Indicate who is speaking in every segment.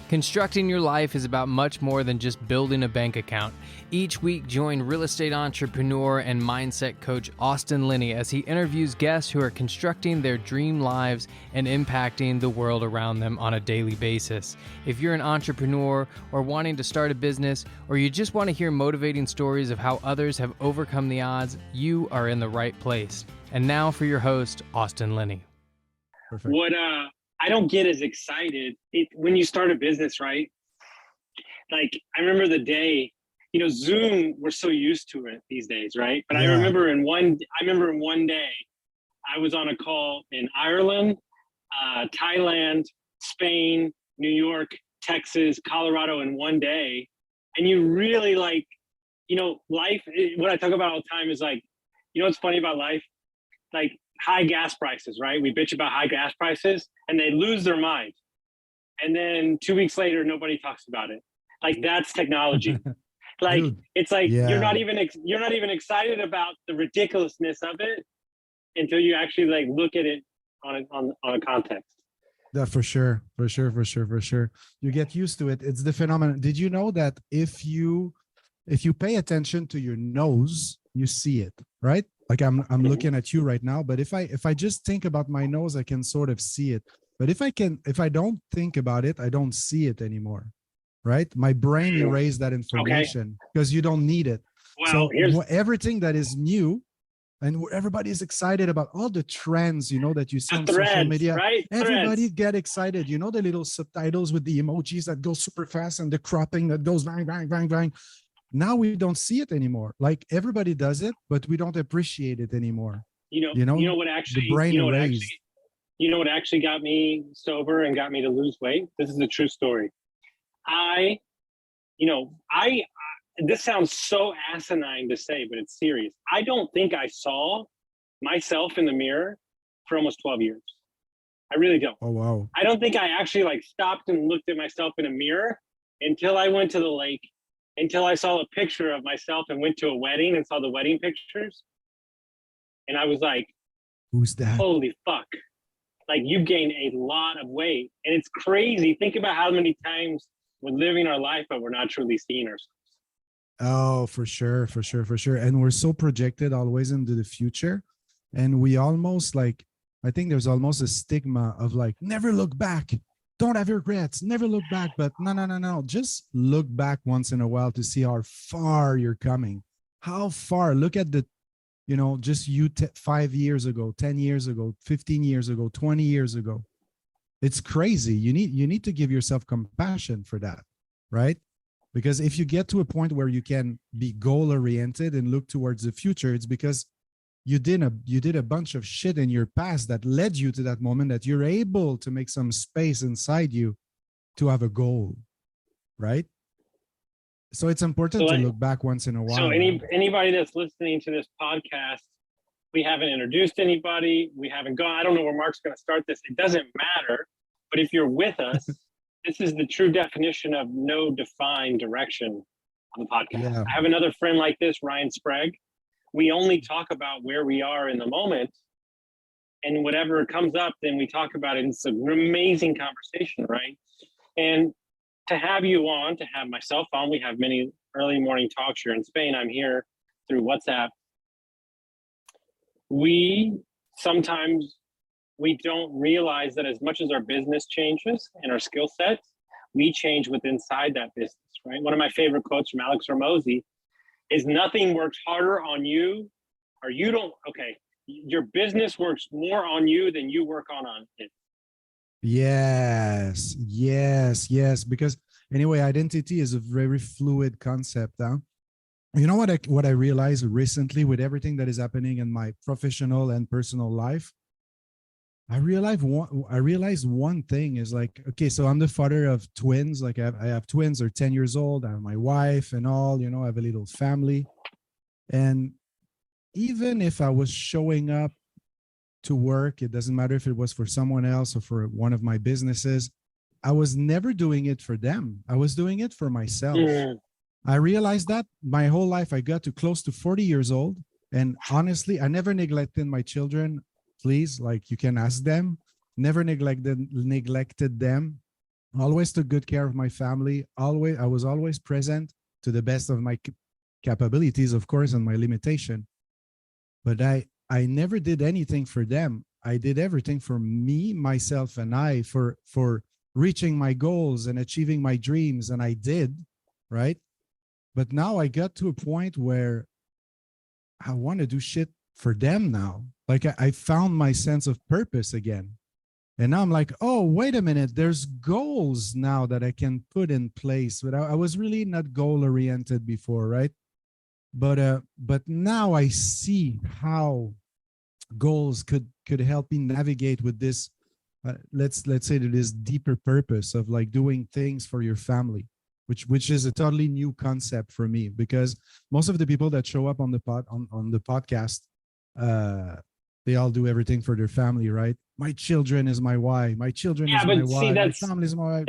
Speaker 1: Constructing your life is about much more than just building a bank account. Each week, join real estate entrepreneur and mindset coach Austin Linney as he interviews guests who are constructing their dream lives and impacting the world around them on a daily basis. If you're an entrepreneur or wanting to start a business, or you just want to hear motivating stories of how others have overcome the odds, you are in the right place. And now for your host, Austin Linney.
Speaker 2: Perfect. What I don't get as excited when you start a business, right? Like I remember the day, Zoom, we're so used to it these days, right? But yeah. I remember in one day, I was on a call in Ireland, Thailand, Spain, New York, Texas, Colorado in one day. And you really life, what I talk about all the time is like, what's funny about life? Like high gas prices, right? We bitch about high gas prices and they lose their mind. And then 2 weeks later, nobody talks about it. Like that's technology. Like, dude, it's like, yeah. You're not even excited about the ridiculousness of it until you actually like look at it on a context.
Speaker 3: That for sure. You get used to it. It's the phenomenon. Did you know that if you pay attention to your nose, you see it, right? Like I'm looking at you right now, but if I just think about my nose, I can sort of see it. But if I don't think about it, I don't see it anymore, right? My brain erased that information because you don't need it. Well, so everything that is new and everybody is excited about all the trends, that you see on social media, right? Everybody get excited. The little subtitles with the emojis that go super fast and the cropping that goes bang, bang, bang, bang. Now we don't see it anymore. Like everybody does it, but we don't appreciate it anymore.
Speaker 2: What actually got me sober and got me to lose weight? This is a true story. This sounds so asinine to say, but it's serious. I don't think I saw myself in the mirror for almost 12 years. I really don't.
Speaker 3: Oh, wow.
Speaker 2: I don't think I actually stopped and looked at myself in a mirror until I went to the lake, until I saw a picture of myself and went to a wedding and saw the wedding pictures. And I was like,
Speaker 3: who's that?
Speaker 2: Holy fuck. Like you gained a lot of weight. And it's crazy. Think about how many times we're living our life, but we're not truly seeing ourselves.
Speaker 3: Oh, for sure. And we're so projected always into the future. And we almost I think there's almost a stigma of never look back. Don't have regrets, never look back. But no. Just look back once in a while to see how far you're coming. How far? Look at just you 5 years ago, 10 years ago, 15 years ago, 20 years ago. It's crazy. You need to give yourself compassion for that, right? Because if you get to a point where you can be goal-oriented and look towards the future, it's because you did a bunch of shit in your past that led you to that moment that you're able to make some space inside you to have a goal, right? So it's important to look back once in a while.
Speaker 2: So anybody that's listening to this podcast, we haven't introduced anybody. We haven't gone. I don't know where Marc's going to start this. It doesn't matter. But if you're with us, this is the true definition of no defined direction on the podcast. Yeah. I have another friend like this, Ryan Sprague. We only talk about where we are in the moment, and whatever comes up, then we talk about it. It's an amazing conversation, right? And to have you on, to have myself on, we have many early morning talks here in Spain. I'm here through WhatsApp. Sometimes we don't realize that as much as our business changes and our skill sets, we change within inside that business, right? One of my favorite quotes from Alex Ramosi is nothing works harder on you, or you don't, your business works more on you than you work on it.
Speaker 3: Yes. Because anyway, identity is a very fluid concept. Huh? You know what I realized recently with everything that is happening in my professional and personal life? I realized one thing is so I'm the father of twins. I have twins. They're 10 years old. I have my wife and all, I have a little family. And even if I was showing up to work, it doesn't matter if it was for someone else or for one of my businesses, I was never doing it for them. I was doing it for myself. Yeah. I realized that my whole life. I got to close to 40 years old. And honestly, I never neglected my children. Please, you can ask them. Never neglected them. always took good care of my family. Always, I was always present to the best of my capabilities, of course, and my limitation. But I never did anything for them. I did everything for me, myself, and I for reaching my goals and achieving my dreams, and I did, right? But now I got to a point where I want to do shit for them now. Like I found my sense of purpose again. And now I'm like, oh, wait a minute. There's goals now that I can put in place. But I was really not goal oriented before, right? But now I see how goals could help me navigate with this. Let's say to this deeper purpose of like doing things for your family, which is a totally new concept for me, because most of the people that show up on the podcast, they all do everything for their family, right? My children is my why. My children is my why. My family is my why.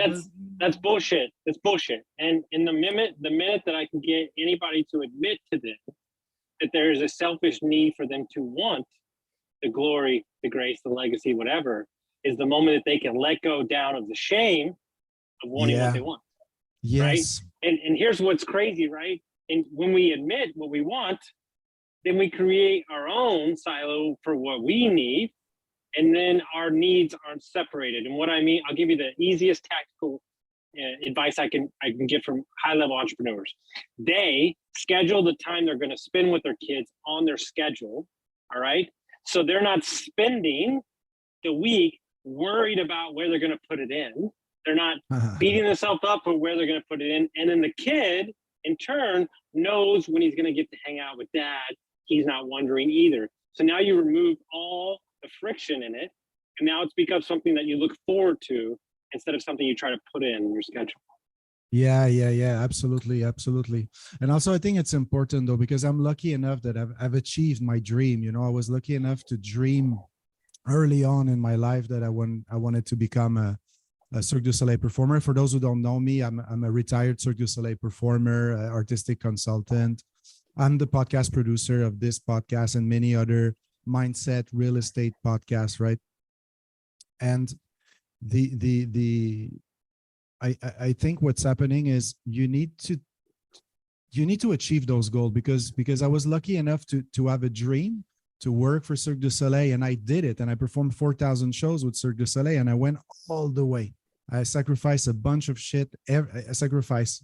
Speaker 2: That's bullshit. That's bullshit. And in the minute that I can get anybody to admit to this, that there is a selfish need for them to want the glory, the grace, the legacy, whatever, is the moment that they can let go down of the shame of wanting what they want.
Speaker 3: Yes.
Speaker 2: Right? And here's what's crazy, right? And when we admit what we want, then we create our own silo for what we need, and then our needs aren't separated. And what I mean, I'll give you the easiest tactical advice I can get from high-level entrepreneurs. They schedule the time they're going to spend with their kids on their schedule, all right? So they're not spending the week worried about where they're going to put it in. They're not beating themselves up for where they're going to put it in. And then the kid, in turn, knows when he's going to get to hang out with dad. He's not wondering either. So now you remove all the friction in it, and now it's become something that you look forward to instead of something you try to put in your schedule.
Speaker 3: Yeah, absolutely. And also I think it's important though, because I'm lucky enough that I've achieved my dream. You know, I was lucky enough to dream early on in my life that I wanted to become a Cirque du Soleil performer. For those who don't know me, I'm a retired Cirque du Soleil performer, artistic consultant. I'm the podcast producer of this podcast and many other mindset real estate podcasts, right? And I think what's happening is you need to achieve those goals, because I was lucky enough to have a dream to work for Cirque du Soleil, and I did it, and I performed 4,000 shows with Cirque du Soleil, and I went all the way. I sacrificed a bunch of shit. I sacrificed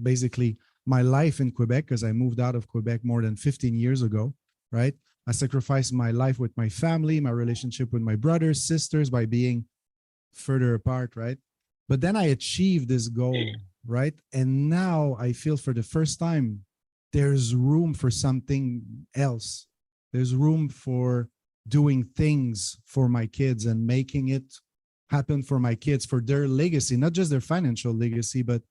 Speaker 3: basically my life in Quebec, because I moved out of Quebec more than 15 years ago, right? I sacrificed my life with my family, my relationship with my brothers, sisters, by being further apart, right? But then I achieved this goal, right? And now I feel for the first time, there's room for something else. There's room for doing things for my kids and making it happen for my kids, for their legacy, not just their financial legacy, but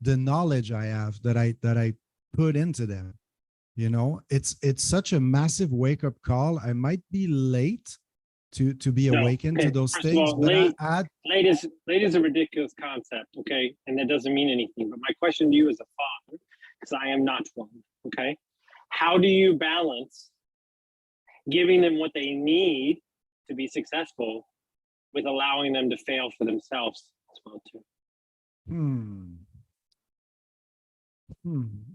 Speaker 3: the knowledge I have that I put into them. You know, it's such a massive wake-up call. I might be late to be awakened to those things,
Speaker 2: all,
Speaker 3: but
Speaker 2: late is a ridiculous concept, okay? And that doesn't mean anything. But my question to you as a father, because I am not one, okay? How do you balance giving them what they need to be successful with allowing them to fail for themselves as well too?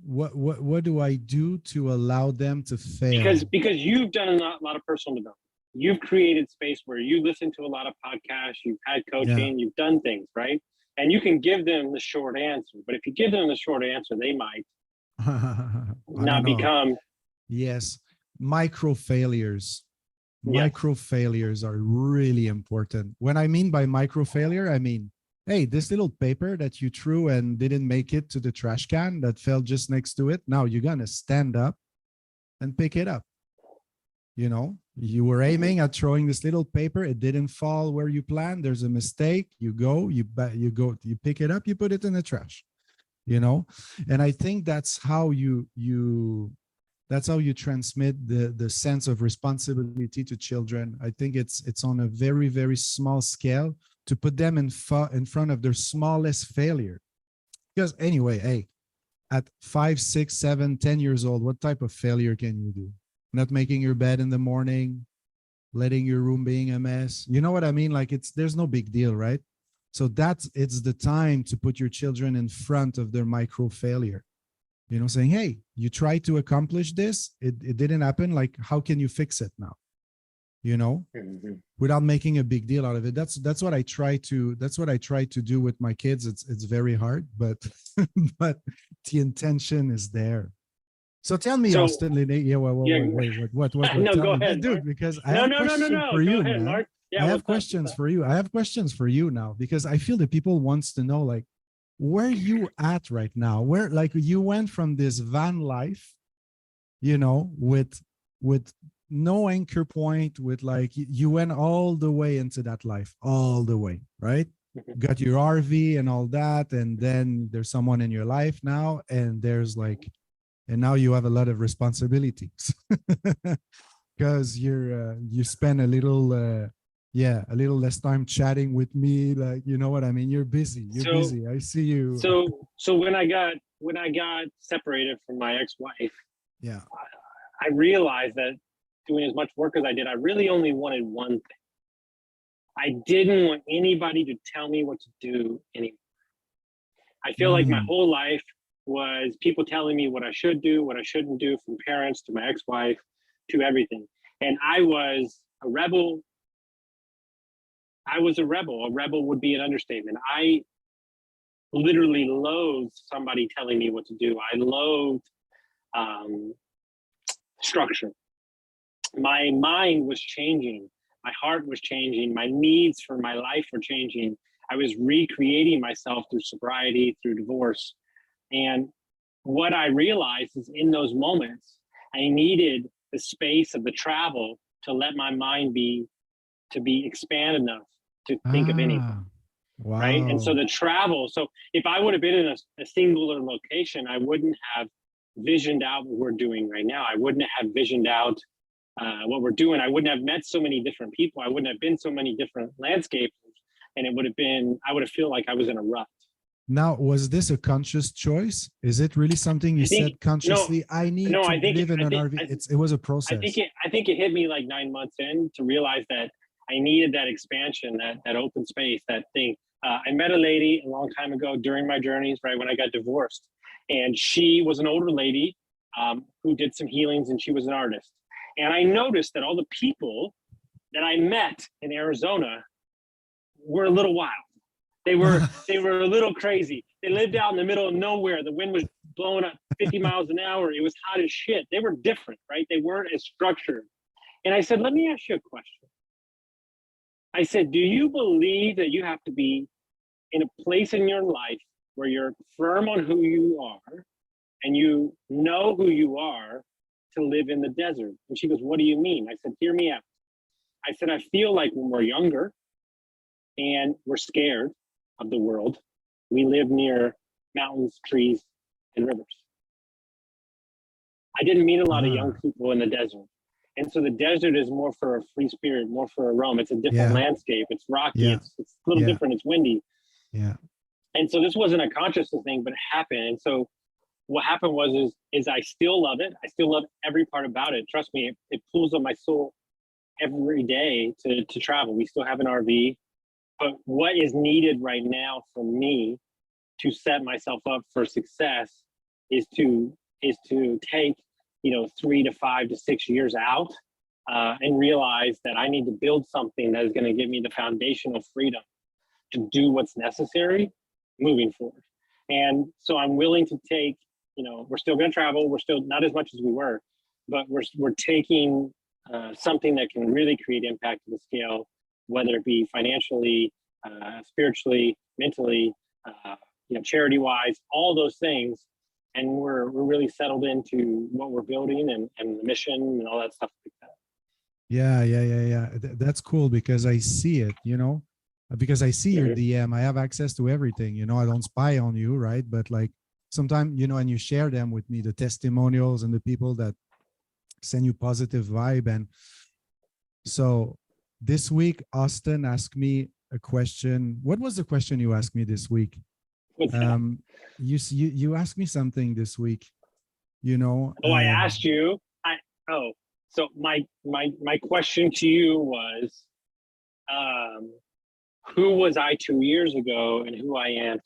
Speaker 3: What do I do to allow them to fail?
Speaker 2: Because you've done a lot of personal development. You've created space where you listen to a lot of podcasts, you've had coaching, you've done things, right? And you can give them the short answer, but if you give them the short answer, they might not become.
Speaker 3: Yes. Micro failures are really important. When I mean by micro failure, I mean, hey, this little paper that you threw and didn't make it to the trash can that fell just next to it. Now you're going to stand up and pick it up. You know, you were aiming at throwing this little paper. It didn't fall where you planned. There's a mistake. You pick it up, you put it in the trash, you know? And I think that's how you transmit the sense of responsibility to children. I think it's on a very, very small scale to put them in front of their smallest failure. Because anyway, hey, at 5, 6, 7, 10 years old, what type of failure can you do? Not making your bed in the morning, letting your room being a mess. You know what I mean? Like there's no big deal, right? So it's the time to put your children in front of their micro failure, saying, hey, you tried to accomplish this. It didn't happen. Like, how can you fix it now? Without making a big deal out of it. That's what I try to do with my kids. It's very hard, but but the intention is there. So tell me, Austin, Linney, what?
Speaker 2: No, go ahead,
Speaker 3: dude,
Speaker 2: Mark.
Speaker 3: because I have questions for you,
Speaker 2: go ahead,
Speaker 3: man.
Speaker 2: Mark. Yeah,
Speaker 3: I have questions for you. I have questions for you now, because I feel that people wants to know, like, where you at right now, where, like, you went from this van life, with no anchor point, with, like, you went all the way into that life, all the way, right? Got your RV and all that, and then there's someone in your life now, and there's like, and now you have a lot of responsibilities because you spend a little less time chatting with me, like, you know what I mean? You're busy. Busy. I see you.
Speaker 2: So when I got separated from my ex-wife,
Speaker 3: yeah,
Speaker 2: I realized that doing as much work as I did, I really only wanted one thing. I didn't want anybody to tell me what to do anymore. I feel like my whole life was people telling me what I should do, what I shouldn't do, from parents to my ex-wife to everything. And I was a rebel. A rebel would be an understatement. I literally loathed somebody telling me what to do. I loathed structure. My mind was changing. My heart was changing. My needs for my life were changing. I was recreating myself through sobriety, through divorce. And what I realized is, in those moments, I needed the space of the travel to let my mind be expand enough to think of anything.
Speaker 3: Wow.
Speaker 2: Right. And so the travel, so if I would have been in a singular location, I wouldn't have visioned out what we're doing right now. I wouldn't have visioned out what we're doing. I wouldn't have met so many different people. I wouldn't have been so many different landscapes. And I would have felt like I was in a rut.
Speaker 3: Now, was this a conscious choice? Is it really something you said consciously? I need to live in an RV. It was a process.
Speaker 2: I think it hit me like 9 months in to realize that I needed that expansion, that open space, that thing. I met a lady a long time ago during my journeys, right when I got divorced, and she was an older lady who did some healings, and she was an artist. And I noticed that all the people that I met in Arizona were a little wild. They were a little crazy. They lived out in the middle of nowhere. The wind was blowing up 50 miles an hour. It was hot as shit. They were different, right? They weren't as structured. And I said, let me ask you a question. I said, do you believe that you have to be in a place in your life where you're firm on who you are and you know who you are to live in the desert? And she goes, what do you mean? I said, hear me out. I said, I feel like when we're younger and we're scared of the world, we live near mountains, trees, and rivers. I didn't meet a lot of young people in the desert. And so the desert is more for a free spirit, more for a realm. It's a different landscape. It's rocky. It's a little different. It's windy.
Speaker 3: Yeah.
Speaker 2: And so this wasn't a conscious thing, but it happened. And so what happened was I still love it. I still love every part about it. Trust me, it pulls on my soul every day to travel. We still have an RV. But what is needed right now for me to set myself up for success is to take 3 to 5 to 6 years out and realize that I need to build something that is going to give me the foundational freedom to do what's necessary moving forward. And so I'm willing to take, we're still going to travel. We're still not as much as we were, but we're taking something that can really create impact to the scale, whether it be financially, spiritually, mentally, charity-wise, all those things. And we're really settled into what we're building and the mission and all that stuff like that.
Speaker 3: Yeah. That's cool because I see it, because I see your DM. I have access to everything, I don't spy on you, right? But like sometimes, and you share them with me, the testimonials and the people that send you positive vibe. And so this week, Austin asked me a question. What was the question you asked me this week? You asked me something this week,
Speaker 2: I asked you. So my question to you was, who was I 2 years ago and who I am.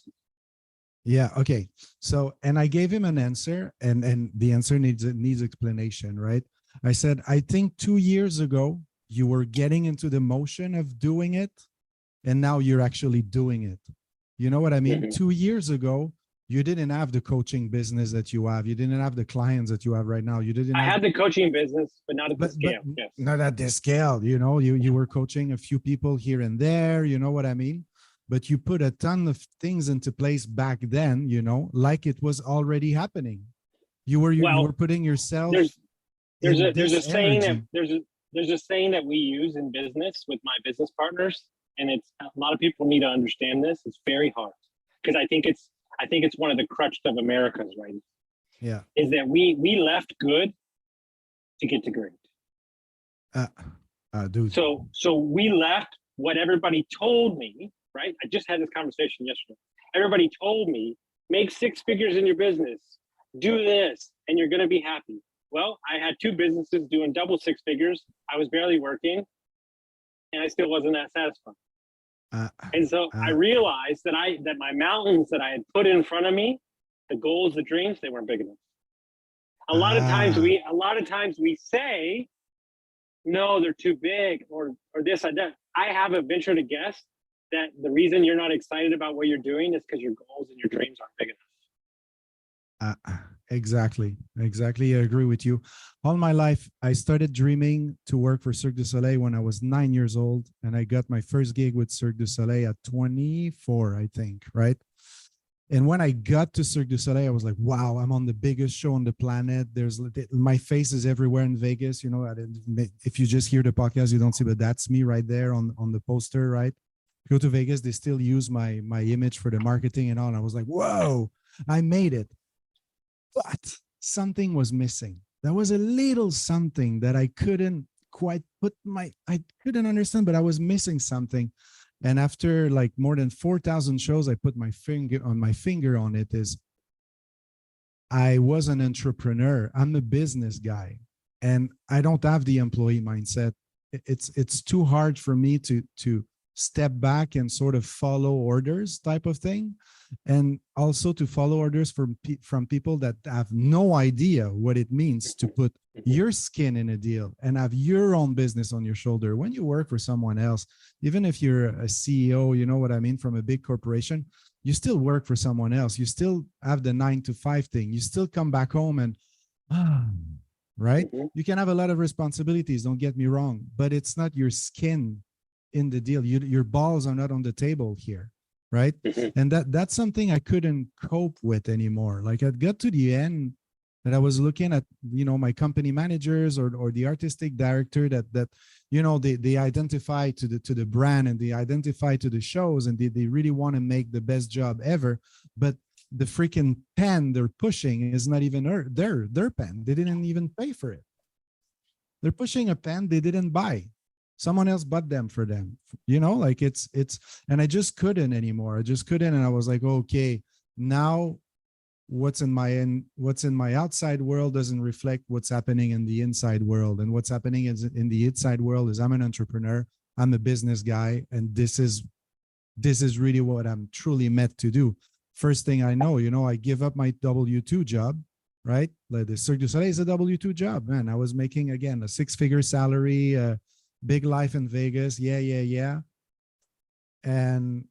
Speaker 3: Yeah. Okay. So, and I gave him an answer, and the answer needs explanation, right? I said, I think 2 years ago you were getting into the motion of doing it, and now you're actually doing it. You know what I mean? 2 years ago, you didn't have the coaching business that you have. You didn't have the clients that you have right now. You didn't.
Speaker 2: I
Speaker 3: have,
Speaker 2: had the coaching business, but not at the scale. Yes.
Speaker 3: Not at this scale. You know, you were coaching a few people here and there. You know what I mean? But you put a ton of things into place back then. You know, like it was already happening. You were putting yourself.
Speaker 2: There's a saying that we use in business with my business partners, and it's a lot of people need to understand this. It's very hard because I think it's one of the crutches of America's right now.
Speaker 3: Yeah,
Speaker 2: is that we left good to get to great.
Speaker 3: Dude.
Speaker 2: So we left what everybody told me. Right, I just had this conversation yesterday. Everybody told me, make 6 figures in your business, do this, and you're going to be happy. Well, I had 2 businesses doing double 6 figures. I was barely working, and I still wasn't that satisfied. And so I realized that my mountains that I had put in front of me, the goals, the dreams, they weren't big enough. A lot of times we say, no, they're too big, or this, or that. I have a venture to guess that the reason you're not excited about what you're doing is because your goals and your dreams aren't big enough.
Speaker 3: Exactly. I agree with you. All my life, I started dreaming to work for Cirque du Soleil when I was 9 years old, and I got my first gig with Cirque du Soleil at 24, I think, right? And when I got to Cirque du Soleil, I was like, wow, I'm on the biggest show on the planet. My face is everywhere in Vegas. You know, if you just hear the podcast, you don't see, but that's me right there on the poster, right? Go to Vegas, they still use my image for the marketing and all. And I was like, whoa, I made it. But something was missing. There was a little something that I couldn't quite I couldn't understand, but I was missing something. And after like more than 4,000 shows, I put my finger on it is I was an entrepreneur. I'm a business guy, and I don't have the employee mindset. It's too hard for me to step back and sort of follow orders type of thing, and also to follow orders from people that have no idea what it means to put your skin in a deal and have your own business on your shoulder. When you work for someone else, even if you're a CEO, you know what I mean, from a big corporation, you still work for someone else. You still have the 9 to 5 thing. You still come back home and right? You can have a lot of responsibilities, don't get me wrong, but it's not your skin in the deal. Your balls are not on the table here, right? And that's something I couldn't cope with anymore. Like I got to the end that I was looking at, you know, my company managers or the artistic director that you know, they identify to the brand and they identify to the shows and they really want to make the best job ever, but the freaking pen they're pushing is not even their pen. They didn't even pay for it. They're pushing a pen they didn't buy. Someone else bought them for them, you know, like it's, and I just couldn't anymore. I just couldn't. And I was like, okay, now what's in my outside world doesn't reflect what's happening in the inside world. And what's happening is in the inside world is I'm an entrepreneur. I'm a business guy. And this is really what I'm truly meant to do. First thing I know, you know, I give up my W-2 job, right? Like the Cirque du Soleil is a W-2 job, man. I was making, again, a 6-figure salary, big life in Vegas. Yeah. And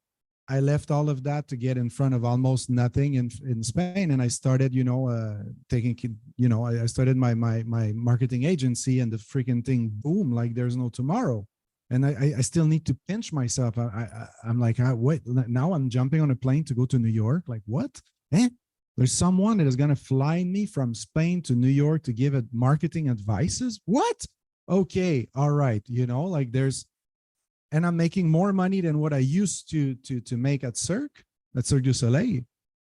Speaker 3: I left all of that to get in front of almost nothing in Spain. And I started, you know, I started my marketing agency, and the freaking thing, boom, like there's no tomorrow. And I still need to pinch myself. I'm like, wait, now I'm jumping on a plane to go to New York. Like what? There's someone that is going to fly me from Spain to New York to give marketing advices. What? Okay. All right. You know, like and I'm making more money than what I used to make at Cirque du Soleil.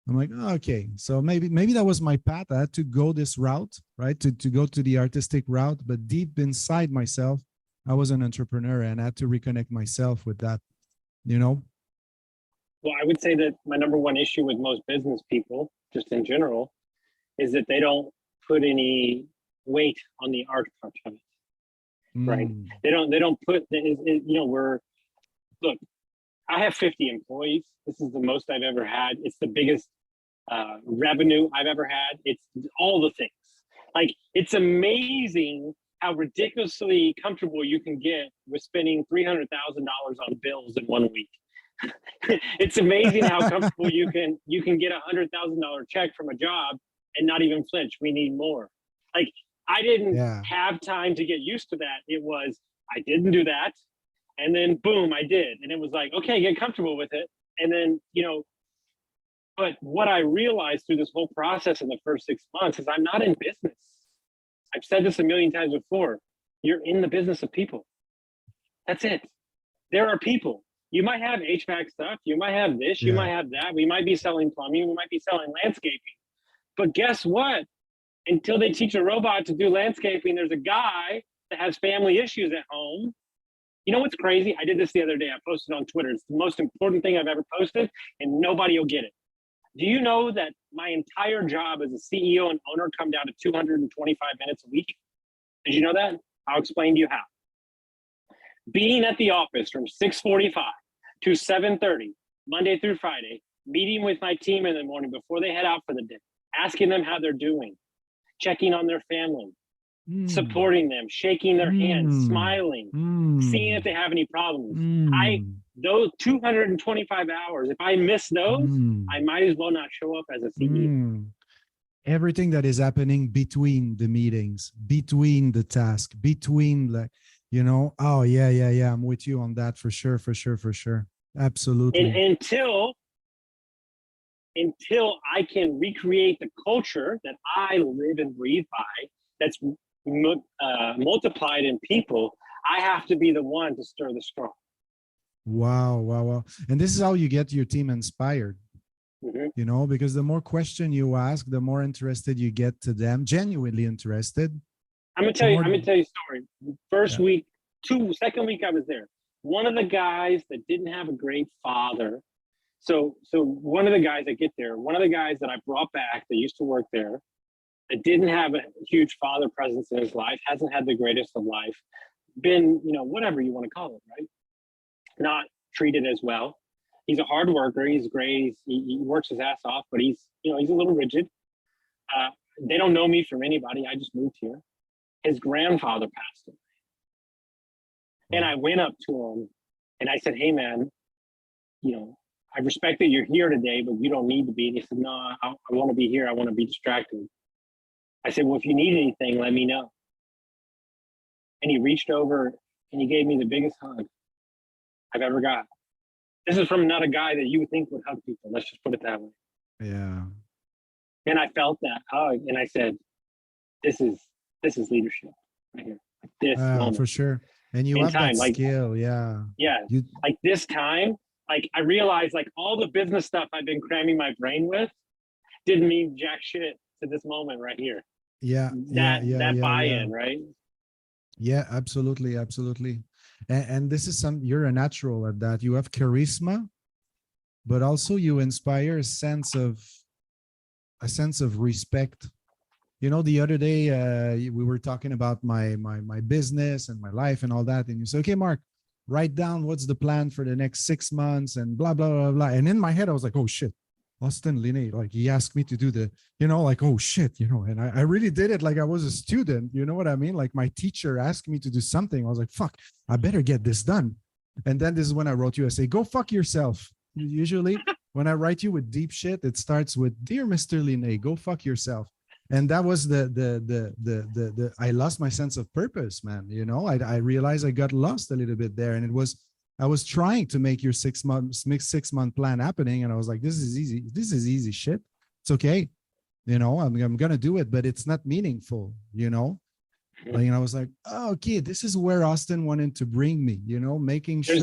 Speaker 3: I'm like, oh, okay. So maybe that was my path. I had to go this route, right? To go to the artistic route, but deep inside myself, I was an entrepreneur and I had to reconnect myself with that, you know?
Speaker 2: Well, I would say that my number one issue with most business people, just in general, is that they don't put any weight on the art part of it, right? They don't put, you know, look, I have 50 employees. This is the most I've ever had. It's the biggest revenue I've ever had. It's all the things. Like, it's amazing how ridiculously comfortable you can get with spending $300,000 on bills in 1 week. It's amazing how comfortable you can get $100,000 check from a job and not even flinch. We need more. Like, I didn't have time to get used to that. It was, I didn't do that. And then boom, I did. And it was like, okay, get comfortable with it. And then, but what I realized through this whole process in the first 6 months is I'm not in business. I've said this a million times before. You're in the business of people. That's it. There are people. You might have HVAC stuff. You might have this. You might have that. We might be selling plumbing. We might be selling landscaping. But guess what? Until they teach a robot to do landscaping, there's a guy that has family issues at home. You know what's crazy? I did this the other day. I posted on Twitter. It's the most important thing I've ever posted, and nobody will get it. Do you know that my entire job as a CEO and owner come down to 225 minutes a week? Did you know that? I'll explain to you how. Being at the office from 6:45 to 7:30, Monday through Friday, meeting with my team in the morning before they head out for the day, asking them how they're doing, checking on their family, supporting them, shaking their hands, smiling, seeing if they have any problems. Those 225 hours, if I miss those, I might as well not show up as a CEO.
Speaker 3: Everything that is happening between the meetings, between the task, between oh yeah, I'm with you on that for sure. Absolutely.
Speaker 2: And until I can recreate the culture that I live and breathe by, that's multiplied in people, I have to be the one to stir the straw.
Speaker 3: Wow. And this is how you get your team inspired, because the more question you ask, the more interested you get to them, genuinely interested.
Speaker 2: I'm gonna tell you a story. Second week I was there. One of the guys that didn't have a great father. So one of the guys that get there, one of the guys that I brought back that used to work there, that didn't have a huge father presence in his life, hasn't had the greatest of life, been, whatever you want to call it, right? Not treated as well. He's a hard worker. He's great. He works his ass off, but he's a little rigid. They don't know me from anybody. I just moved here. His grandfather passed away. And I went up to him and I said, hey man, I respect that you're here today, but you don't need to be. And he said, no, I want to be here. I want to be distracted. I said, well, if you need anything, let me know. And he reached over and he gave me the biggest hug I've ever got. This is from not a guy that you would think would hug people. Let's just put it that way.
Speaker 3: Yeah.
Speaker 2: And I felt that hug and I said, this is leadership right here. Like this moment.
Speaker 3: For sure. And you have that skill. Yeah.
Speaker 2: Like this time, like I realized like all the business stuff I've been cramming my brain with didn't mean jack shit to this moment right here. That buy-in, right?
Speaker 3: Yeah, absolutely. And this is you're a natural at that. You have charisma, but also you inspire a sense of respect. The other day we were talking about my business and my life and all that, and you say, okay, Mark, write down what's the plan for the next 6 months and blah blah blah blah. And in my head I was like, oh shit, Austin Linney, like he asked me to do the, like, oh shit, and I really did it like I was a student, you know what I mean? Like my teacher asked me to do something. I was like, fuck, I better get this done. And then this is when I wrote you, I say, go fuck yourself. Usually when I write you with deep shit, it starts with, dear Mr. Linney, go fuck yourself. And that was the I lost my sense of purpose, man. I realized I got lost a little bit there, and I was trying to make your 6 month plan happening, and I was like, this is easy shit. It's okay, I'm gonna do it, but it's not meaningful, Like, I was like, oh, okay, this is where Austin wanted to bring me, making sure,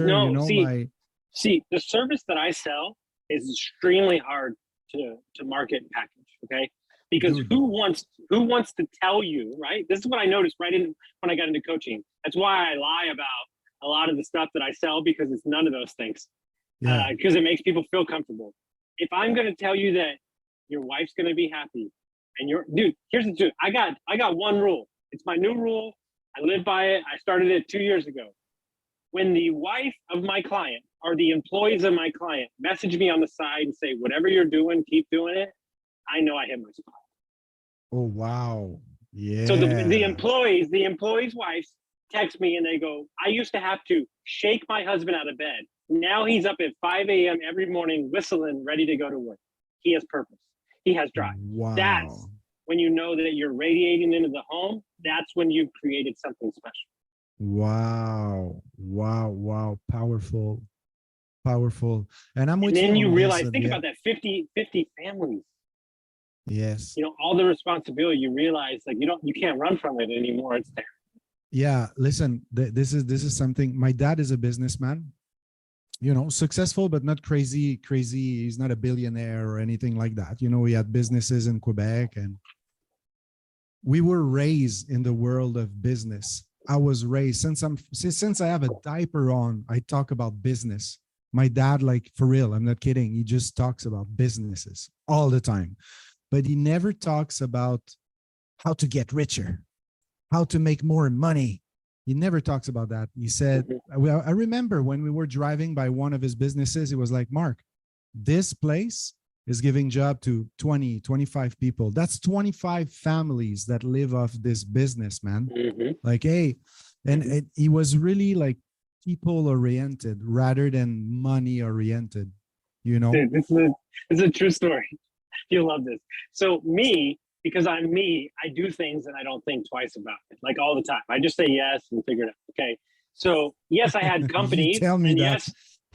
Speaker 2: see, the service that I sell is extremely hard to market and package, okay? Because who wants to tell you, right? This is what I noticed when I got into coaching. That's why I lie about a lot of the stuff that I sell, because it's none of those things. Because it makes people feel comfortable. If I'm going to tell you that your wife's going to be happy, and here's the truth. I got one rule. It's my new rule. I live by it. I started it 2 years ago. When the wife of my client are the employees of my client message me on the side and say, whatever you're doing, keep doing it. I know I hit my spot.
Speaker 3: Oh, wow. Yeah.
Speaker 2: So the employees' wives text me and they go, I used to have to shake my husband out of bed. Now he's up at 5 a.m. every morning, whistling, ready to go to work. He has purpose. He has drive.
Speaker 3: Wow.
Speaker 2: That's when you know that you're radiating into the home. That's when you've created something special.
Speaker 3: Wow. Wow. Wow. Powerful. Powerful. And I'm with
Speaker 2: and then
Speaker 3: you.
Speaker 2: you realize, think
Speaker 3: yeah.
Speaker 2: about that 50 families.
Speaker 3: Yes.
Speaker 2: You know, all the responsibility, you realize like you can't run from it anymore. It's there.
Speaker 3: Yeah. Listen, this is something. My dad is a businessman, you know, successful, but not crazy. He's not a billionaire or anything like that. You know, he had businesses in Quebec, and we were raised in the world of business. I was raised since I have a diaper on, I talk about business. My dad, like, for real, I'm not kidding. He just talks about businesses all the time, but he never talks about how to get richer, how to make more money. He never talks about that. He said, well, I remember when we were driving by one of his businesses, he was like, Mark, this place is giving job to 20, 25 people. That's 25 families that live off this business, man. Like, hey, and he was really like people oriented rather than money oriented, you know?
Speaker 2: Dude, this is a true story. You'll love this. So because I'm me, I do things and I don't think twice about it, like all the time. I just say yes and figure it out. Okay. So yes, I had companies.
Speaker 3: Tell me
Speaker 2: and
Speaker 3: that.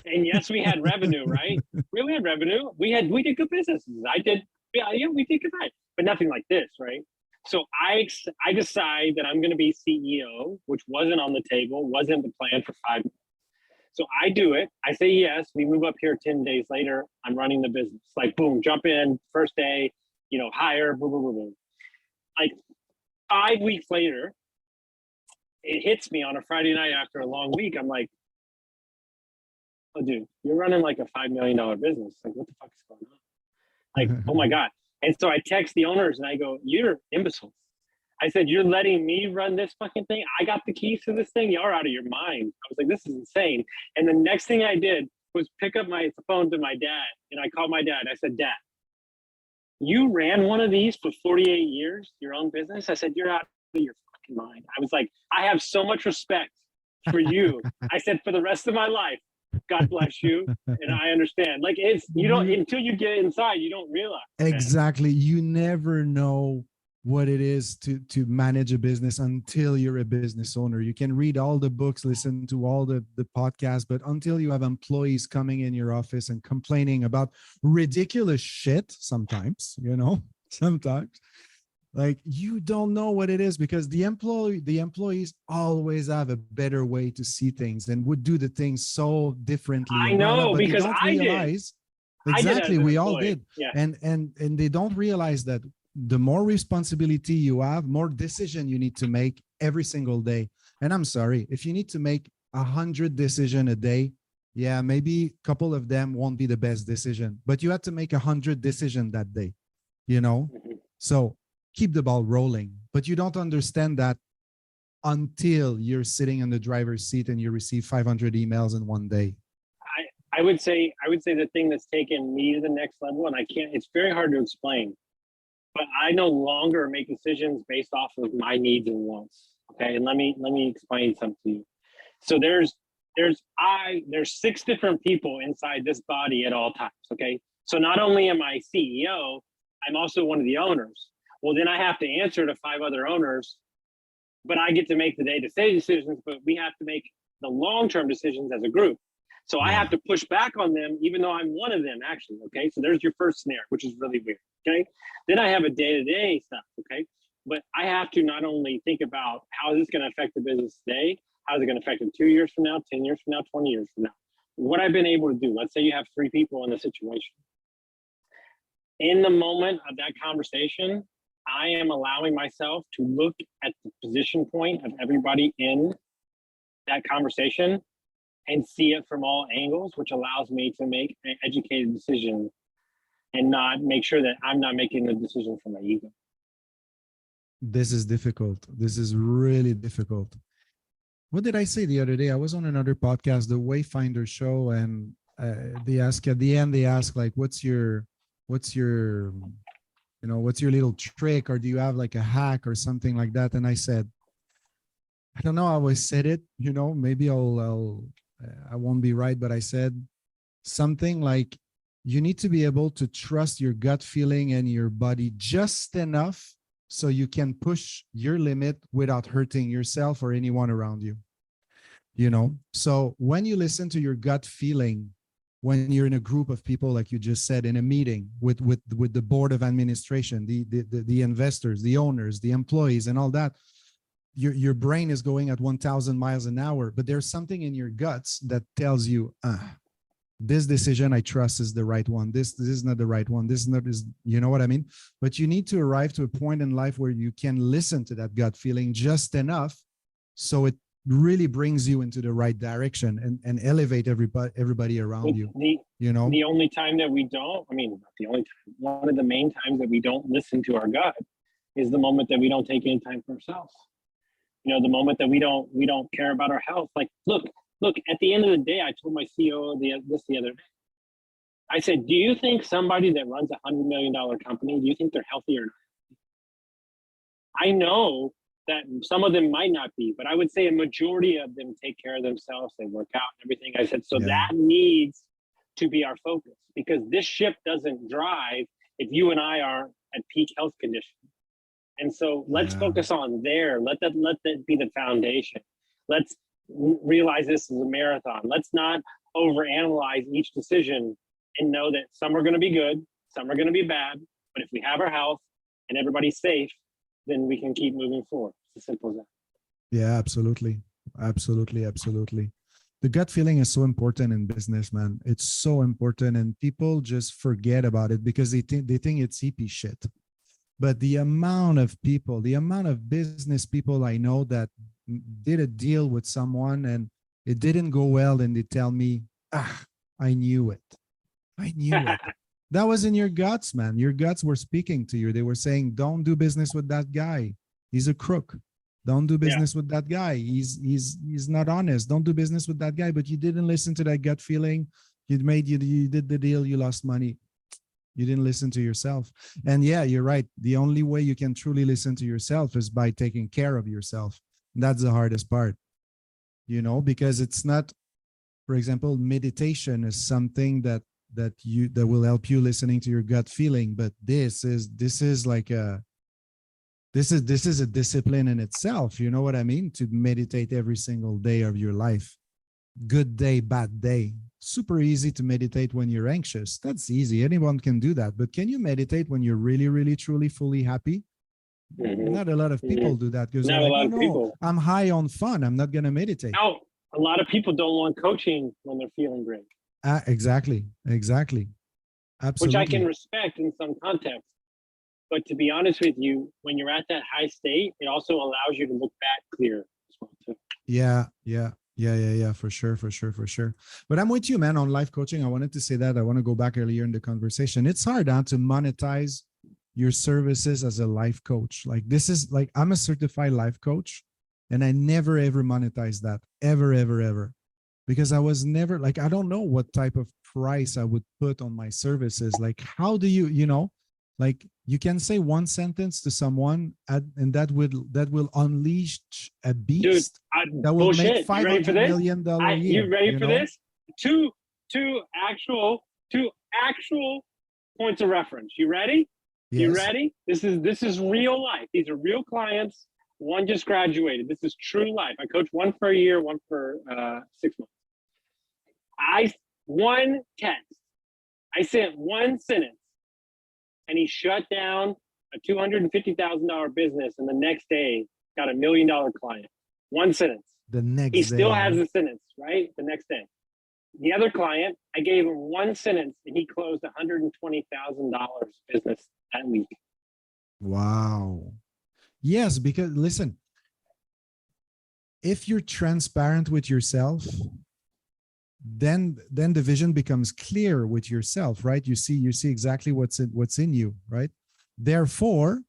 Speaker 2: yes, we had revenue, right? We had revenue. We did good businesses. We did good, right? But nothing like this, right? So I decide that I'm going to be CEO, which wasn't on the table, wasn't the plan for 5 months. So I do it. I say yes. We move up here 10 days later. I'm running the business. Like, boom, jump in, first day, you know, hire, boom, boom, boom, boom. Like 5 weeks later, it hits me on a Friday night after a long week. I'm like, oh, dude, you're running like a $5 million business. Like, what the fuck is going on? Like, oh my God. And so I text the owners and I go, you're imbeciles. I said, you're letting me run this fucking thing? I got the keys to this thing? You're out of your mind. I was like, this is insane. And the next thing I did was pick up my phone to my dad. And I called my dad. I said, Dad, you ran one of these for 48 years, your own business? I said, you're out of your fucking mind. I was like, I have so much respect for you. I said, for the rest of my life, God bless you. And I understand. Like, you don't, until you get inside, you don't realize.
Speaker 3: Exactly. Man. You never know what it is to manage a business until you're a business owner. You can read all the books, listen to all the podcasts, but until you have employees coming in your office and complaining about ridiculous shit sometimes, you know, like, you don't know what it is, because the employees always have a better way to see things and would do the things so differently.
Speaker 2: I know,
Speaker 3: but
Speaker 2: because
Speaker 3: they don't
Speaker 2: I
Speaker 3: realize,
Speaker 2: did.
Speaker 3: Exactly, we all
Speaker 2: employee.
Speaker 3: did.
Speaker 2: Yeah.
Speaker 3: And they don't realize that the more responsibility you have, more decision you need to make every single day. And I'm sorry, if you need to make 100 decisions a day, yeah, maybe a couple of them won't be the best decision, but you have to make 100 decisions that day, you know? So keep the ball rolling, but you don't understand that until you're sitting in the driver's seat and you receive 500 emails in one day.
Speaker 2: I would say the thing that's taken me to the next level, and it's very hard to explain, but I no longer make decisions based off of my needs and wants. Okay. And let me explain something to you. So there's 6 different people inside this body at all times. Okay. So not only am I CEO, I'm also one of the owners. Well, then I have to answer to 5 other owners, but I get to make the day-to-day decisions, but we have to make the long-term decisions as a group. So I have to push back on them, even though I'm one of them, actually. Okay. So there's your first snare, which is really weird. Okay. Then I have a day-to-day stuff. Okay. But I have to not only think about how is this going to affect the business today, how is it going to affect it 2 years from now, 10 years from now, 20 years from now. What I've been able to do, let's say you have 3 people in the situation. In the moment of that conversation, I am allowing myself to look at the position point of everybody in that conversation and see it from all angles, which allows me to make an educated decision and not make sure that I'm not making the decision for my ego.
Speaker 3: This is difficult. This is really difficult. what did I say the other day? I was on another podcast, the Wayfinder show, and they ask at the end, they ask like, what's your, what's your little trick, or do you have like a hack or something like that? And I said, I don't know how I said it, maybe I won't be right, but I said something like, you need to be able to trust your gut feeling and your body just enough so you can push your limit without hurting yourself or anyone around you. So when you listen to your gut feeling, when you're in a group of people, like you just said, in a meeting with the board of administration, the investors, the owners, the employees, and all that, your brain is going at 1,000 miles an hour, but there's something in your guts that tells you, this decision I trust is the right one. This is not the right one. This is not, you know what I mean? But you need to arrive to a point in life where you can listen to that gut feeling just enough so it really brings you into the right direction and elevate everybody around you.
Speaker 2: The only time that we don't, not the only time, one of the main times that we don't listen to our gut is the moment that we don't take any time for ourselves. The moment that we don't care about our health. Like, look, at the end of the day, I told my CEO this the other day. I said, do you think somebody that runs a $100 million company, do you think they're healthy or not? I know that some of them might not be, but I would say a majority of them take care of themselves. They work out and everything. I said, so that needs to be our focus, because this ship doesn't drive if you and I aren't at peak health condition. And so let's focus on there. Let that be the foundation. Let's realize this is a marathon. Let's not overanalyze each decision, and know that some are going to be good, some are going to be bad. But if we have our health and everybody's safe, then we can keep moving forward. It's as simple as that.
Speaker 3: Yeah, absolutely. Absolutely. The gut feeling is so important in business, man. It's so important, and people just forget about it because they think it's hippie shit. But the amount of business people I know that did a deal with someone and it didn't go well, and they tell me, I knew it. That was in your guts, man. Your guts were speaking to you. They were saying, don't do business with that guy. He's a crook. Don't do business with that guy. He's not honest. Don't do business with that guy. But you didn't listen to that gut feeling. You did the deal. You lost money. You didn't listen to yourself. And yeah, you're right. The only way you can truly listen to yourself is by taking care of yourself. And that's the hardest part, because it's not, for example, meditation is something that will help you listening to your gut feeling. But this is a discipline in itself. You know what I mean? To meditate every single day of your life. Good day, bad day. Super easy to meditate when you're anxious. That's easy. Anyone can do that. But can you meditate when you're really, really, truly, fully happy? Mm-hmm. Not a lot of people do that because
Speaker 2: not a lot of people.
Speaker 3: I'm high on fun. I'm not going to meditate.
Speaker 2: No, a lot of people don't want coaching when they're feeling great.
Speaker 3: Exactly. Absolutely.
Speaker 2: Which I can respect in some context. But to be honest with you, when you're at that high state, it also allows you to look back clear as well too.
Speaker 3: Yeah, for sure. But I'm with you, man, on life coaching. I wanted to say that. I want to go back earlier in the conversation. It's hard to monetize your services as a life coach. Like, this is like, I'm a certified life coach, and I never ever monetize that ever, because I was never like, I don't know what type of price I would put on my services. Like, how do you, like, you can say one sentence to someone and that will unleash a beast.
Speaker 2: Dude,
Speaker 3: that will make $500 million a year.
Speaker 2: You ready for this? Two actual points of reference. You ready? Yes. You ready? This is real life. These are real clients. One just graduated. This is true life. I coach one for a year, one for 6 months. One text. I sent one sentence, and he shut down a $250,000 business, and the next day got $1 million client. One sentence. He still has the sentence, right? The next day. The other client, I gave him one sentence, and he closed $120,000 business that week.
Speaker 3: Wow. Yes, because listen, if you're transparent with yourself, then the vision becomes clear with yourself, right? You see exactly what's in you, right? Therefore,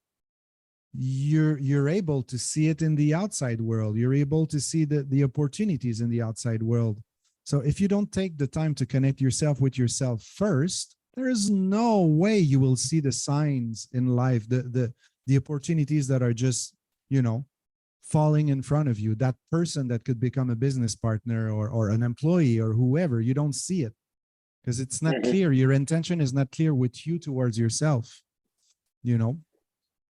Speaker 3: you're able to see it in the outside world. You're able to see the opportunities in the outside world. So if you don't take the time to connect yourself with yourself first, there is no way you will see the signs in life, the opportunities that are just, you know, falling in front of you. That person that could become a business partner or an employee or whoever, you don't see it because it's not clear. Your intention is not clear with you towards yourself, you know?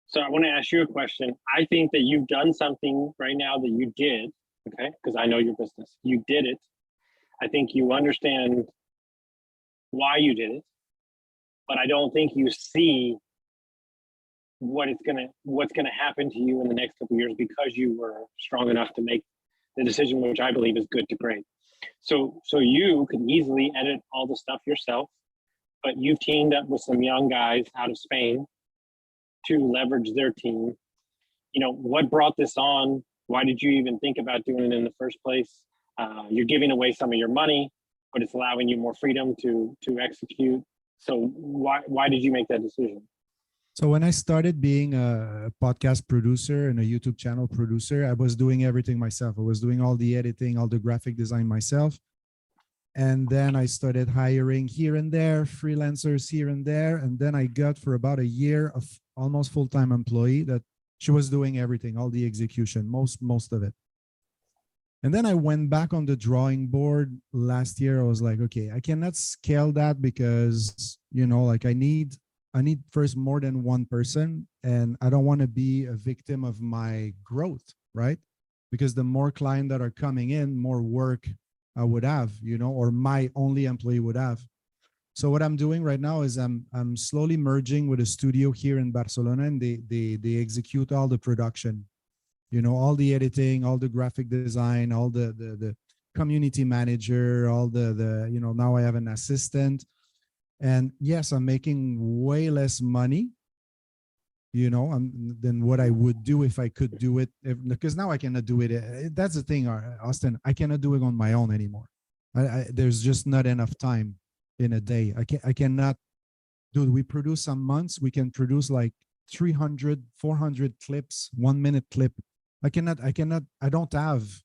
Speaker 2: So I want to ask you a question. I think that you've done something right now that you did, okay? Because I know your business. You did it. I think you understand why you did it, but I don't think you see what's gonna happen to you in the next couple of years because you were strong enough to make the decision, which I believe is good to great. So you can easily edit all the stuff yourself, but you've teamed up with some young guys out of Spain to leverage their team. You know, what brought this on? Why did you even think about doing it in the first place? You're giving away some of your money, but it's allowing you more freedom to execute. So why did you make that decision?
Speaker 3: So when I started being a podcast producer and a YouTube channel producer, I was doing everything myself. I was doing all the editing, all the graphic design myself. And then I started hiring here and there, freelancers here and there. And then I got for about a year of almost full-time employee that she was doing everything, all the execution, most of it. And then I went back on the drawing board last year. I was like, okay, I cannot scale that because, you know, like I need first more than one person, and I don't want to be a victim of my growth, right? Because the more clients that are coming in, more work I would have, you know, or my only employee would have. So what I'm doing right now is I'm slowly merging with a studio here in Barcelona, and they execute all the production, you know, all the editing, all the graphic design, all the community manager, all the you know, now I have an assistant. And yes, I'm making way less money, you know, than what I would do if I could do it. Because now I cannot do it. That's the thing, Austin. I cannot do it on my own anymore. There's just not enough time in a day. I cannot. Dude, we produce some months. We can produce like 300, 400 clips, 1 minute clip. I don't have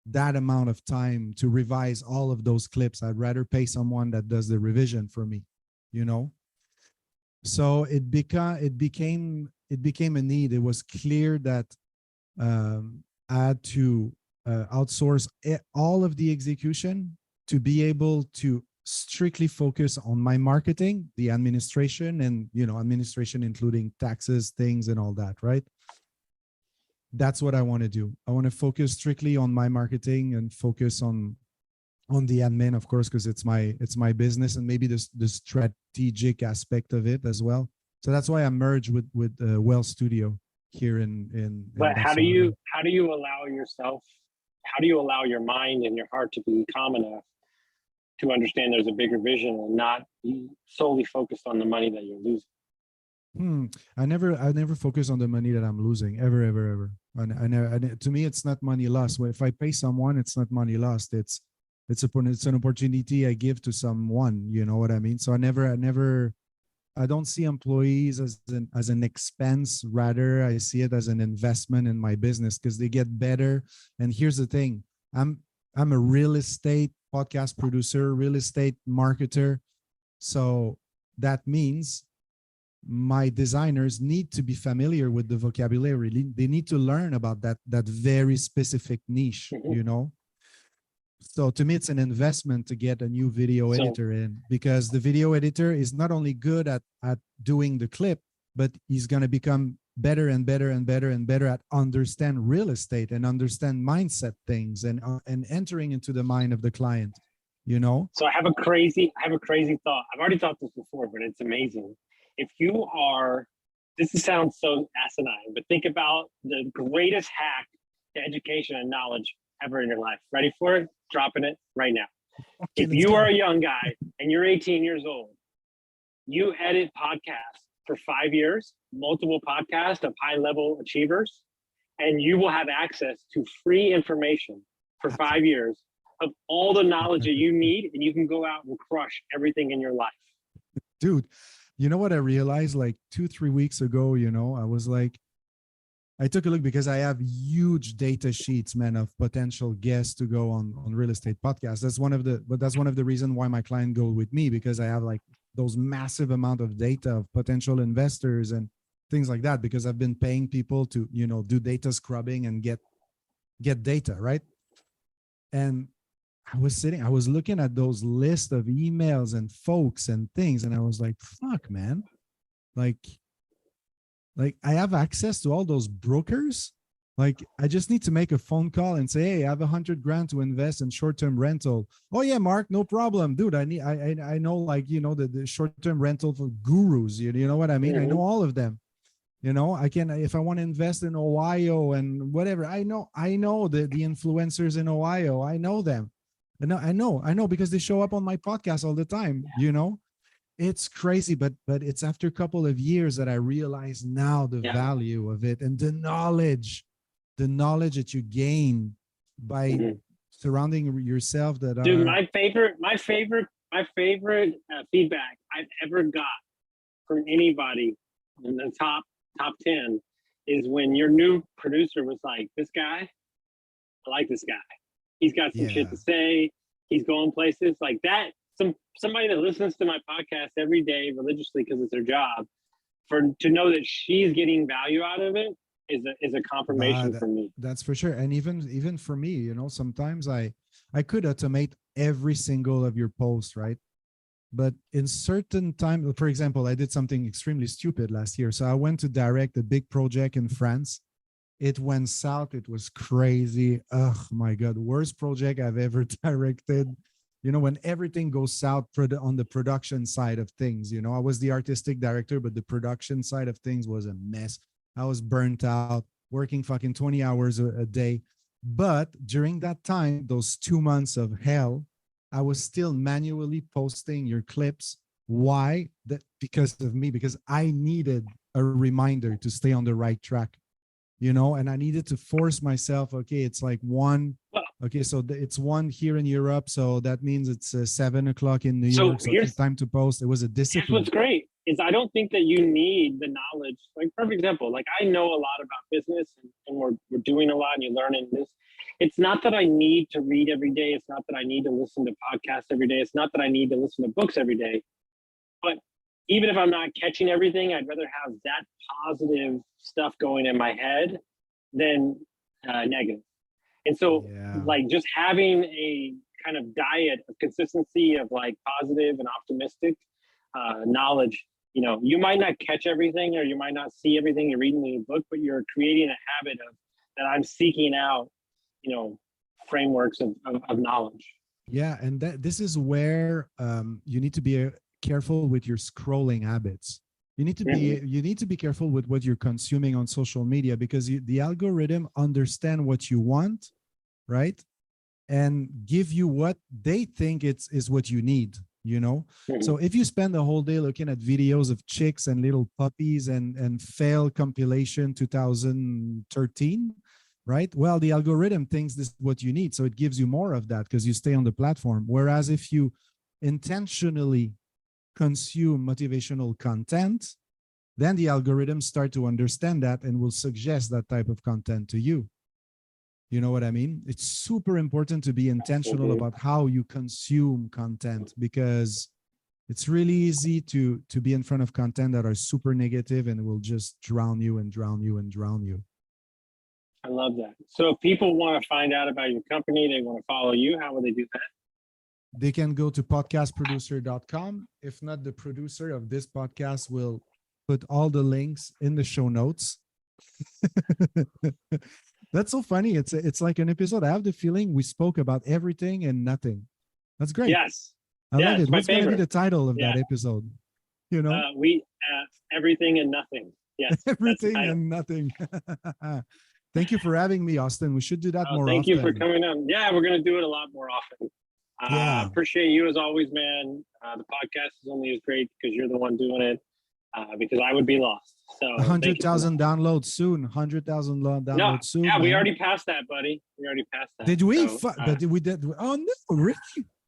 Speaker 3: that amount of time to revise all of those clips. I'd rather pay someone that does the revision for me, you know? So it became a need. It was clear that I had to outsource all of the execution to be able to strictly focus on my marketing, the administration, and, you know, administration including taxes, things, and all that, right? That's what I want to do. I want to focus strictly on my marketing and focus on the admin, of course, because it's my business, and maybe the strategic aspect of it as well. So that's why I merged with Well Studio here in
Speaker 2: But how do you allow yourself? How do you allow your mind and your heart to be calm enough to understand there's a bigger vision and not be solely focused on the money that you're losing?
Speaker 3: I never focus on the money that I'm losing, ever. To me, it's not money lost. If I pay someone, it's not money lost. It's an opportunity I give to someone. You know what I mean? So I don't see employees as an expense. Rather, I see it as an investment in my business because they get better. And here's the thing: I'm a real estate podcast producer, real estate marketer. So that means my designers need to be familiar with the vocabulary. They need to learn about that very specific niche, you know? So to me, it's an investment to get a new video editor in, because the video editor is not only good at doing the clip, but he's going to become better and better and better and better at understand real estate and understand mindset things and entering into the mind of the client, you know?
Speaker 2: So I have a crazy thought. I've already thought this before, but it's amazing. If you are, this sounds so asinine, but think about the greatest hack to education and knowledge ever in your life. Ready for it? Dropping it right now.
Speaker 3: Okay,
Speaker 2: if you are a young guy and you're 18 years old, you edit podcasts for 5 years, multiple podcasts of high-level achievers, and you will have access to free information for 5 years of all the knowledge that you need, and you can go out and crush everything in your life.
Speaker 3: Dude, you know what I realized like 2-3 weeks ago, you know, I was like, I took a look because I have huge data sheets, man, of potential guests to go on real estate podcasts. That's one of the reasons why my client go with me, because I have like those massive amount of data of potential investors and things like that, because I've been paying people to, do data scrubbing and get data, right? And I was looking at those lists of emails and folks and things, and I was like, fuck, man. Like I have access to all those brokers. Like I just need to make a phone call and say, hey, I have $100,000 to invest in short-term rental. Oh yeah, Mark, no problem, dude. I know, like, the short-term rental for gurus. You know what I mean? I know all of them. I can, if I want to invest in Ohio and whatever, I know the influencers in Ohio. I know them. I know because they show up on my podcast all the time. It's crazy, but it's after a couple of years that I realize now the value of it and the knowledge that you gain by surrounding yourself that
Speaker 2: Dude,
Speaker 3: are.
Speaker 2: my favorite feedback I've ever got from anybody in the top 10 is when your new producer was like, this guy, I like this guy. He's got some shit to say. He's going places like that. Somebody that listens to my podcast every day religiously because it's their job, to know that she's getting value out of it is a confirmation for me.
Speaker 3: That's for sure. And even for me, sometimes I could automate every single of your posts, right? But in certain time, for example, I did something extremely stupid last year. So I went to direct a big project in France. It went south. It was crazy. Oh my God. Worst project I've ever directed. When everything goes south on the production side of things, I was the artistic director, but the production side of things was a mess. I was burnt out, working fucking 20 hours a day. But during that time, those 2 months of hell, I was still manually posting your clips. Why? Because of me, because I needed a reminder to stay on the right track, and I needed to force myself. Okay, it's like one. Okay, so it's 1 here in Europe, so that means it's 7 o'clock in New York. So it's time to post. It was a discipline.
Speaker 2: Here's what's great is I don't think that you need the knowledge. Like, perfect example. Like, I know a lot about business, and we're doing a lot, and you're learning this. It's not that I need to read every day. It's not that I need to listen to podcasts every day. It's not that I need to listen to books every day. But even if I'm not catching everything, I'd rather have that positive stuff going in my head than negative. And so like just having a kind of diet of consistency of like positive and optimistic knowledge, you might not catch everything or you might not see everything you're reading in a book, but you're creating a habit of that I'm seeking out, frameworks of knowledge.
Speaker 3: Yeah. And this is where you need to be careful with your scrolling habits. You need to be careful with what you're consuming on social media, because the algorithm understand what you want, right? And give you what they think is what you need, So if you spend the whole day looking at videos of chicks and little puppies and fail compilation 2013, right? Well, the algorithm thinks this is what you need. So it gives you more of that because you stay on the platform. Whereas if you intentionally consume motivational content, then the algorithms start to understand that and will suggest that type of content to you. You know what I mean? It's super important to be intentional about how you consume content, because it's really easy to be in front of content that are super negative and will just drown you and drown you and drown you.
Speaker 2: I love that. So if people want to find out about your company, they want to follow you, how will they do that?
Speaker 3: They can go to podcastproducer.com. If not, the producer of this podcast will put all the links in the show notes. That's so funny. It's like an episode. I have the feeling we spoke about everything and nothing. That's great.
Speaker 2: Yes.
Speaker 3: I love it. What's going to be the title of that episode?
Speaker 2: Everything and nothing. Yes.
Speaker 3: Everything and nothing. Thank you for having me, Austin. We should do that more often.
Speaker 2: Thank you for coming on. Yeah, we're going to do it a lot more often. Appreciate you as always, man. The podcast is only as great because you're the one doing it, because I would be lost. So
Speaker 3: 100,000 downloads soon. 100,000 downloads soon.
Speaker 2: Yeah, we already passed that, buddy. We already passed that.
Speaker 3: Did we? But we did. Oh, no, really?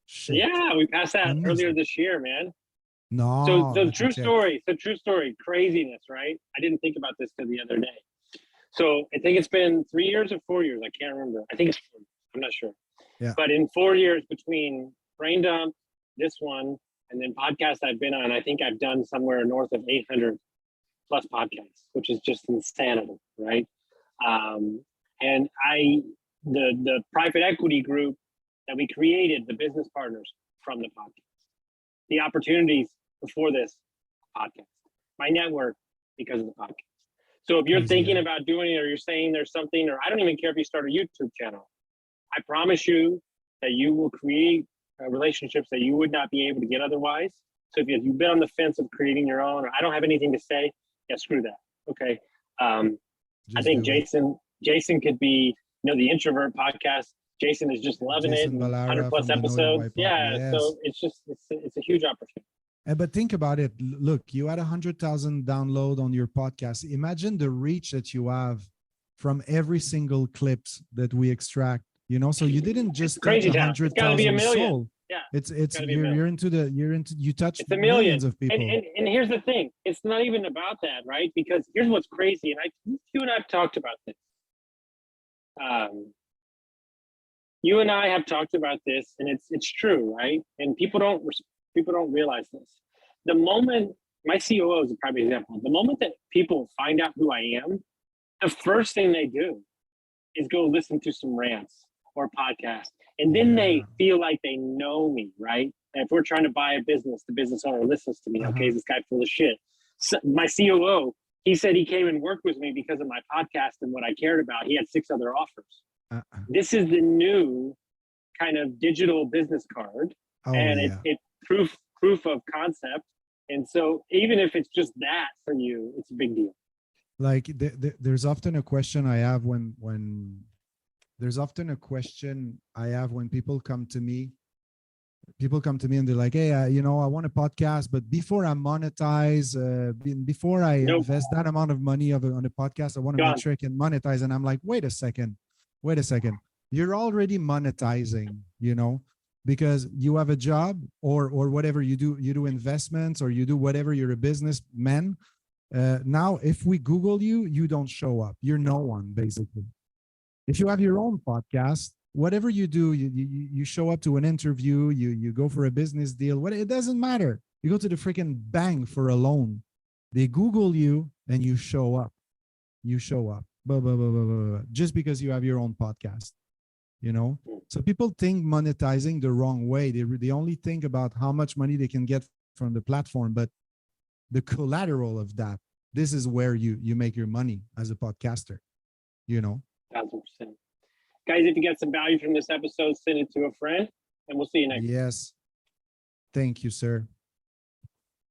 Speaker 3: Shit.
Speaker 2: Yeah, we passed that earlier this year, man.
Speaker 3: No.
Speaker 2: So true story. Craziness, right? I didn't think about this till the other day. So I think it's been 3 years or 4 years. I can't remember. I think it's 4 years. I'm not sure.
Speaker 3: Yeah.
Speaker 2: But in 4 years between Brain Dump, this one, and then podcasts I've been on, I think I've done somewhere north of 800 plus podcasts, which is just insanity, right? And the private equity group that we created, the business partners from the podcast, the opportunities before this podcast, my network because of the podcast. So if you're thinking about doing it, or you're saying there's something, or I don't even care if you start a YouTube channel, I promise you that you will create relationships that you would not be able to get otherwise. So if you've been on the fence of creating your own, or I don't have anything to say, yeah, screw that. Okay. I think Jason could be, the introvert podcast. Jason is just loving
Speaker 3: Jason
Speaker 2: it.
Speaker 3: Ballara
Speaker 2: 100 plus episodes. Yeah. Yes. So it's a huge opportunity.
Speaker 3: But think about it. Look, you had 100,000 download on your podcast. Imagine the reach that you have from every single clips that we extract. So you didn't just touch 100,000 soul.
Speaker 2: Yeah,
Speaker 3: you touched
Speaker 2: it's a million.
Speaker 3: Millions of people.
Speaker 2: And here's the thing: it's not even about that, right? Because here's what's crazy, and you and I have talked about this. You and I have talked about this, and it's true, right? And people don't realize this. The moment my COO is a prime example. The moment that people find out who I am, the first thing they do is go listen to some rants or podcasts. And then they feel like they know me, right? And if we're trying to buy a business, the business owner listens to me. Okay, this guy full of shit. So my COO, he said he came and worked with me because of my podcast and what I cared about. He had 6 other offers. This is the new kind of digital business card. It's proof of concept. And so even if it's just that for you, it's a big deal.
Speaker 3: Like there's often a question I have when people come to me. And they're like, hey, I want a podcast, but before I monetize, before I invest that amount of money on a podcast, I want to make sure I can monetize. And I'm like, wait a second. You're already monetizing, because you have a job or whatever you do investments, or you do whatever, you're a businessman. Now, if we Google you, you don't show up. You're no one, basically. If you have your own podcast, whatever you do, you show up to an interview, you go for a business deal, it doesn't matter. You go to the freaking bank for a loan. They Google you and you show up. Blah, blah, blah, blah, blah, blah, just because you have your own podcast. So people think monetizing the wrong way. They only think about how much money they can get from the platform, but the collateral of that, this is where you make your money as a podcaster,
Speaker 2: 1,000%. Guys, if you get some value from this episode, send it to a friend, and we'll see you next.
Speaker 3: Yes. Thank you, sir.